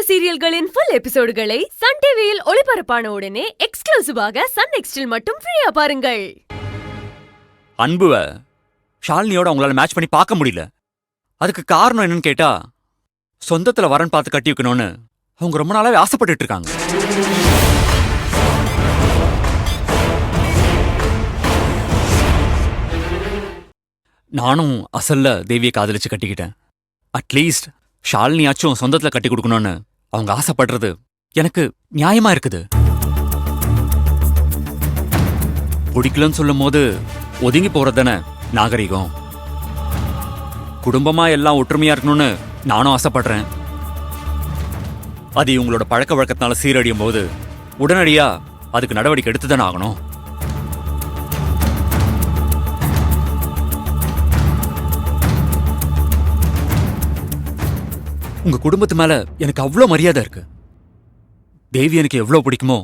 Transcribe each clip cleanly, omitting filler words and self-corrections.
சீரியல்களின் full எபிசோடுகளை Sun டிவியில் ஒளிபரப்பான உடனே எக்ஸ்க்ளூசிவாக சன் நெக்ஸ்டில் மட்டும் ஃப்ரீயா பாருங்கள். அன்புவ ஷாலினியோட உங்களால மேட்ச் பண்ணி பார்க்க முடியல. அதுக்கு காரணம் என்னன்னு கேட்டா, சொந்தத்துல வரன் பார்த்து கட்டி வைக்கணும்னு அவங்க ரொம்ப நாளாவே ஆசைப்பட்டுட்டு இருக்காங்க. நானும் அசல்ல தேவியை காதலிச்சு கட்டிக்கிட்டேன். அட்லீஸ்ட் ஷாலினியாச்சும் சொந்தத்துல கட்டி கொடுக்கணும்னு அவங்க ஆசைப்படுறது எனக்கு நியாயமா இருக்குது. பிடிக்கலன்னு சொல்லும் போது ஒதுங்கி போறதுதானே நாகரிகம். குடும்பமா எல்லாம் ஒற்றுமையா இருக்கணும்னு நானும் ஆசைப்படுறேன். அது இவங்களோட பழக்க வழக்கத்தினால சீரடியும் போது உடனடியா அதுக்கு நடவடிக்கை எடுத்துதானே ஆகணும். உங்க குடும்பத்து மேல எனக்கு அவ்வளோ மரியாதை இருக்கு. தேவி எனக்கு எவ்வளவு பிடிக்குமோ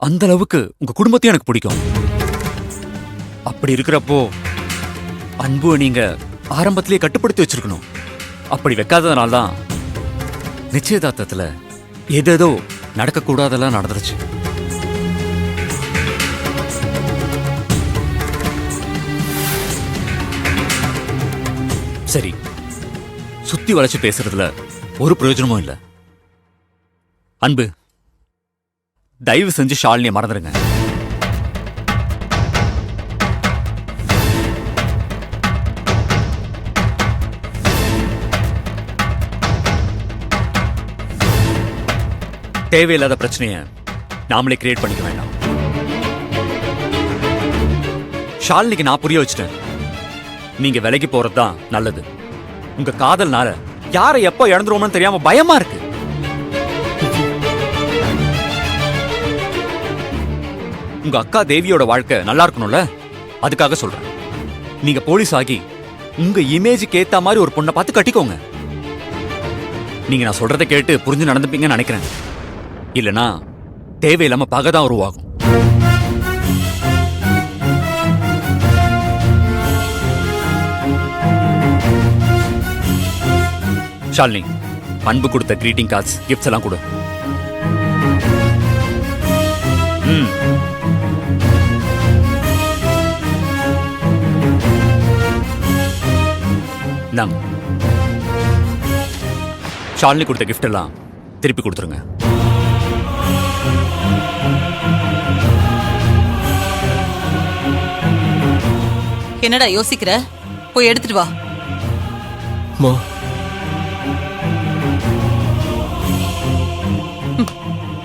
அந்த அளவுக்கு உங்க குடும்பத்தையும் எனக்கு பிடிக்கும். அப்படி இருக்கிறப்போ அன்புவை நீங்க ஆரம்பத்திலேயே கட்டுப்படுத்தி வச்சிருக்கணும். அப்படி வைக்காததுனால்தான் நிச்சயதார்த்தத்துல ஏதேதோ நடக்கக்கூடாதெல்லாம் நடந்துருச்சு. சரி, சுத்தி வளைச்சு பேசுறதுல ஒரு பிரயோஜனமும் இல்ல. அன்பு, தயவு செஞ்சு ஷாலினியை மறந்துடுங்க. தேவையில்லாத பிரச்சனைய நாமளே கிரியேட் பண்ணிக்க வேண்டாம். ஷாலினிக்கு நான் புரிய வச்சுட்டேன். நீங்க விலைக்கு போறதுதான் நல்லது. உங்க காதல்னால யாரை எப்போ இழந்துருவோம்னு தெரியாம பயமா இருக்கு. உங்க அக்கா தேவியோட வாழ்க்கை நல்லா இருக்கணும்ல, அதுக்காக சொல்றேன். நீங்க போலீஸ் ஆகி உங்க இமேஜுக்கு ஏத்த மாதிரி ஒரு பொண்ணை பார்த்து கட்டிக்கோங்க. நீங்க நான் சொல்றதை கேட்டு புரிஞ்சு நடந்துப்பீங்கன்னு நினைக்கிறேன். இல்லனா தேவையில்லாம பகைதான் உருவாகும். ஷாலினி, அன்பு கொடுத்த கிரீட்டிங் கார்ட்ஸ், கிஃப்ட்ஸ் எல்லாம் கொடு. ஷாலினி கொடுத்த கிஃப்ட் எல்லாம் திருப்பி கொடுத்துருங்க. என்னடா யோசிக்கிற? போய் எடுத்துட்டு வா.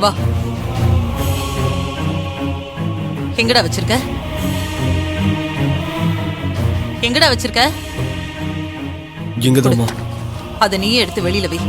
வா. எங்கடா வச்சிருக்க? எங்கடா வச்சிருக்க? எங்கதாமா? அத நீயே எடுத்து வெளியில வை.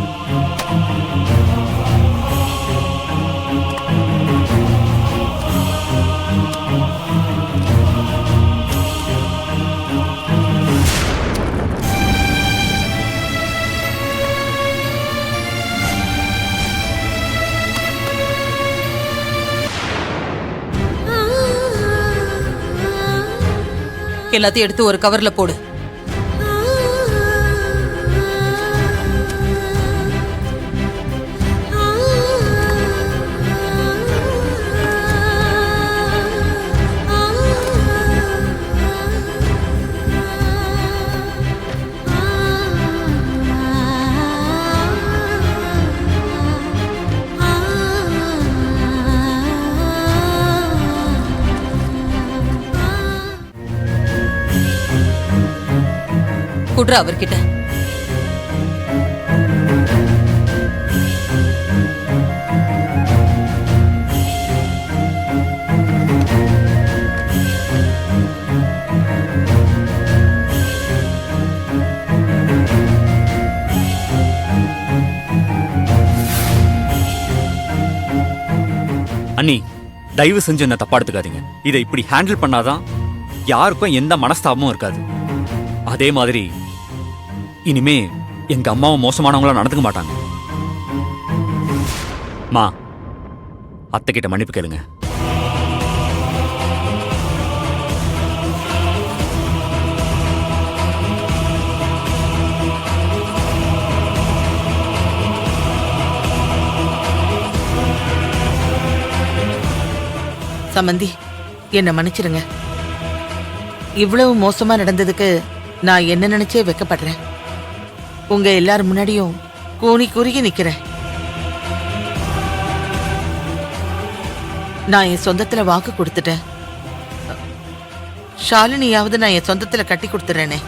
எல்லாத்தையும் எடுத்து ஒரு கவர்ல போடு. குடுற அவர்கிட்ட. அண்ணி, தயவு செஞ்சு என்ன தப்பா எடுத்துக்காதீங்க. இதை இப்படி ஹேண்டில் பண்ணாதான் யாருக்கும் எந்த மனஸ்தாபமும் இருக்காது. அதே மாதிரி இனிமே எங்க அம்மாவும் மோசமானவங்களா நடந்துக்க மாட்டாங்க. மா, அத்தை கிட்ட மன்னிப்பு கேளுங்க. சம்மந்தி, என்ன மன்னிச்சிருங்க. இவ்வளவு மோசமா நடந்ததுக்கு நான் என்ன நினைச்சே வெக்கப்படுறேன். உங்க எல்லாரும் முன்னாடியும் கூனி குறுகி நிக்கிறேன். நான் என் சொந்தத்துல வாக்கு கொடுத்துட்டேன். ஷாலினியாவது நான் என் சொந்தத்துல கட்டி கொடுத்துறேனே.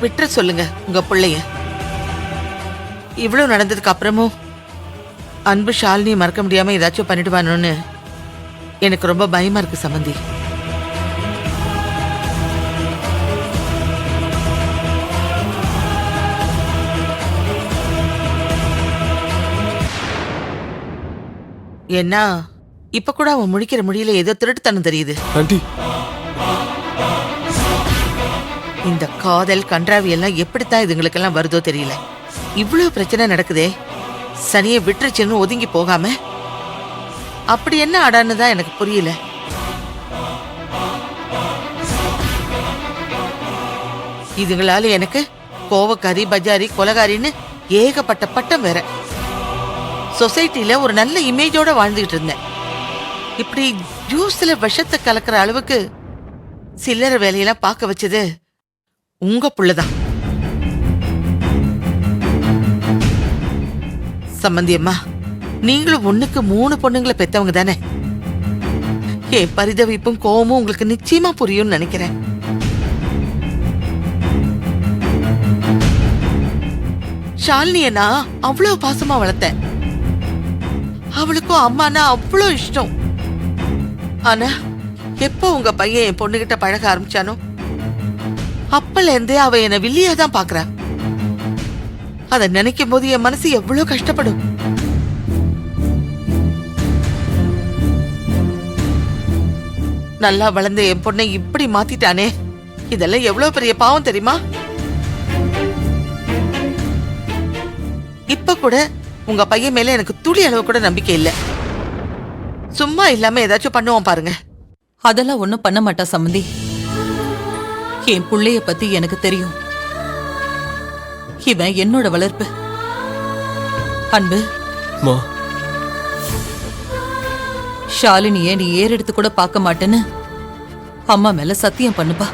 விட்டுற சொல்லுங்க உங்க பிள்ளைய. இவ்வளவு நடந்ததுக்கு அப்புறமும் அன்பு ஷாலினியை மறக்க முடியாம ஏதாச்சும் பண்ணிடுவானோன்னு எனக்கு ரொம்ப பயமா இருக்கு சம்மந்தி. ஏன்னா இப்ப கூட அவன் முழிக்கிற முடியல ஏதோ திருட்டுத்தனம் தெரியுது. ஆண்டி, இந்த காதல் கன்றாவி எல்லாம் எப்படித்தான் இதுங்களுக்கெல்லாம் வருதோ தெரியல. இவ்வளவு பிரச்சனை நடக்குதே, சனியை விட்டுருச்சுன்னு ஒதுங்கி போகாம அப்படி என்ன ஆடான்னு தான் எனக்கு புரியல. இதுங்களால எனக்கு கோவக்காரி, பஜாரி, கொலகாரின்னு ஏகப்பட்ட பட்டம் வேற. சொசைட்டில ஒரு நல்ல இமேஜோட வாழ்ந்துகிட்டு இருந்தேன். இப்படி ஜூஸ்ல விஷத்தை கலக்கிற அளவுக்கு சில்லறை வேலையெல்லாம் பார்க்க வச்சது உங்க புள்ளதான். சம்மந்தி அம்மா, நீங்களும் 1க்கு 3 பொண்ணுங்களை பெத்தவங்க தானே. என் பரிதவிப்பும் கோவமும் உங்களுக்கு நிச்சயமா புரியும்னு நினைக்கிறேன். ஷாலினிய நான் அவ்வளவு பாசமா வளர்த்தேன். அவளுக்கும் அம்மானா அவ்வளோ இஷ்டம். ஆனா எப்போ உங்க பையன் என் பொண்ணுகிட்ட பழக ஆரம்பிச்சானோ அப்பல இருந்தே அவ என்ன வில்லியா தான் பாக்குறா. அத நினைக்கும் போது என் மனசு எவ்வளவு கஷ்டப்படும். நல்லா வளர்ந்த என் பொண்ணை இப்படி மாத்திட்டானே, இதெல்லாம் எவ்வளவு பெரிய பாவம் தெரியுமா? இப்ப கூட உங்க பையன் மேல எனக்கு துளி அளவு கூட நம்பிக்கை இல்ல. சும்மா இல்லாம ஏதாச்சும் பண்ணுவான் பாருங்க. அதெல்லாம் ஒண்ணும் பண்ண மாட்டா சம்மந்தி. என் புள்ளைய பத்தி எனக்கு தெரியும். இவன் என்னோட வளர்ப்பு. அன்பு, மா, ஷாலினிய நீ ஏறெடுத்து கூட பார்க்க மாட்டேன்னு அம்மா மேல சத்தியம் பண்ணுப்பா.